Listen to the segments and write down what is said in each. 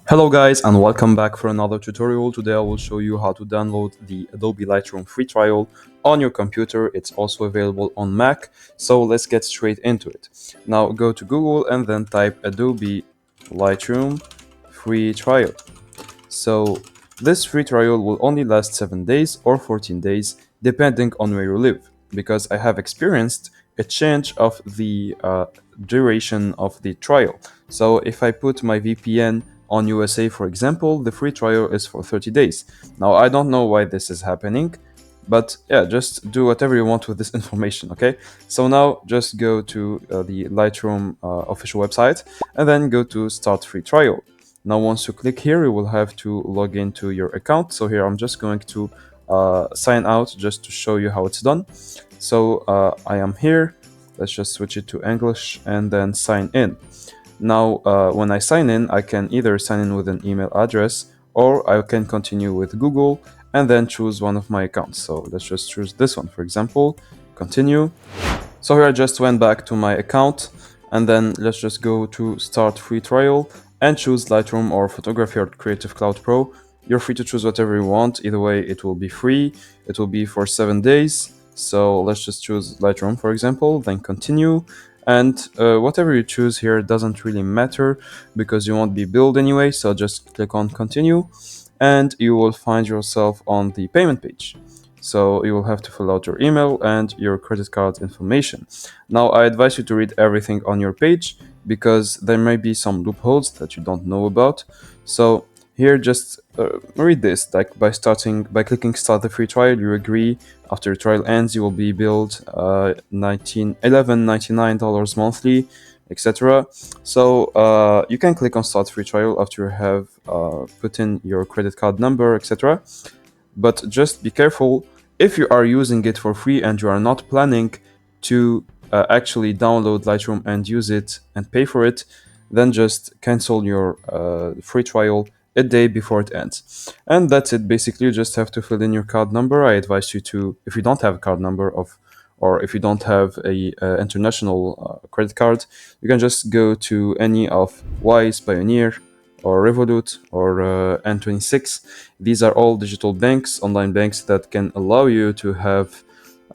Hello guys and welcome back for another tutorial. Today I will show you how to download the Adobe Lightroom free trial on your computer. It's also available on Mac, so let's get straight into it. Now go to Google and then type Adobe Lightroom free trial. So this free trial will only last 7 days or 14 days depending on where you live, because I have experienced a change of the duration of the trial. So if I put my VPN on USA, for example, the free trial is for 30 days. Now I don't know why this is happening, but yeah, just do whatever you want with this information, okay? So now just go to the Lightroom official website and then go to start free trial. Now once you click here, you will have to log into your account. So here I'm just going to sign out just to show you how it's done. So I am here. Let's just switch it to English and then sign in. Now, when I sign in, I can either sign in with an email address or I can continue with Google and then choose one of my accounts. So let's just choose this one, for example, continue. So here I just went back to my account and then let's just go to start free trial and choose Lightroom or Photography or Creative Cloud Pro. You're free to choose whatever you want. Either way, it will be free. It will be for 7 days. So let's just choose Lightroom, for example, then continue. And whatever you choose here doesn't really matter because you won't be billed anyway. So just click on continue and you will find yourself on the payment page. So you will have to fill out your email and your credit card information. Now I advise you to read everything on your page because there may be some loopholes that you don't know about. So here just read this, like by clicking start the free trial, you agree after the trial ends you will be billed $11.99 monthly, etc. So you can click on start free trial after you have put in your credit card number, etc. But just be careful if you are using it for free and you are not planning to actually download Lightroom and use it and pay for it, then just cancel your free trial a day before it ends. And that's it. Basically, you just have to fill in your card number. I advise you to, if you don't have a card number of, or if you don't have a international credit card, you can just go to any of Wise, Pioneer, or Revolut or N26. These are all digital banks, online banks that can allow you to have,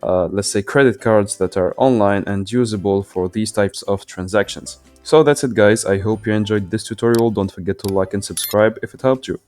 let's say, credit cards that are online and usable for these types of transactions. So that's it, guys. I hope you enjoyed this tutorial. Don't forget to like and subscribe if it helped you.